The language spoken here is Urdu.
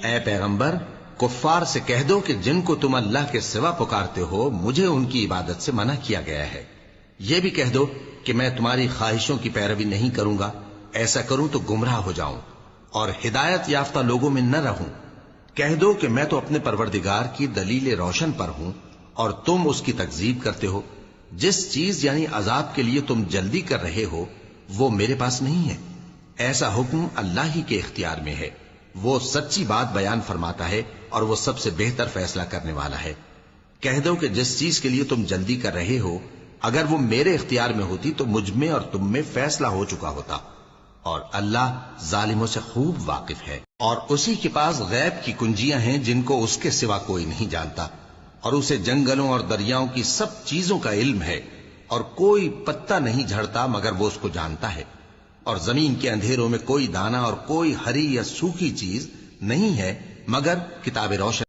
اے پیغمبر کفار سے کہہ دو کہ جن کو تم اللہ کے سوا پکارتے ہو مجھے ان کی عبادت سے منع کیا گیا ہے. یہ بھی کہہ دو کہ میں تمہاری خواہشوں کی پیروی نہیں کروں گا، ایسا کروں تو گمراہ ہو جاؤں اور ہدایت یافتہ لوگوں میں نہ رہوں. کہہ دو کہ میں تو اپنے پروردگار کی دلیل روشن پر ہوں اور تم اس کی تکذیب کرتے ہو. جس چیز یعنی عذاب کے لیے تم جلدی کر رہے ہو وہ میرے پاس نہیں ہے، ایسا حکم اللہ ہی کے اختیار میں ہے. وہ سچی بات بیان فرماتا ہے اور وہ سب سے بہتر فیصلہ کرنے والا ہے. کہہ دو کہ جس چیز کے لیے تم جلدی کر رہے ہو اگر وہ میرے اختیار میں ہوتی تو مجھ میں اور تم میں فیصلہ ہو چکا ہوتا، اور اللہ ظالموں سے خوب واقف ہے. اور اسی کے پاس غیب کی کنجیاں ہیں جن کو اس کے سوا کوئی نہیں جانتا، اور اسے جنگلوں اور دریاؤں کی سب چیزوں کا علم ہے، اور کوئی پتا نہیں جھڑتا مگر وہ اس کو جانتا ہے. اور زمین کے اندھیروں میں کوئی دانہ اور کوئی ہری یا سوکھی چیز نہیں ہے مگر کتاب روشن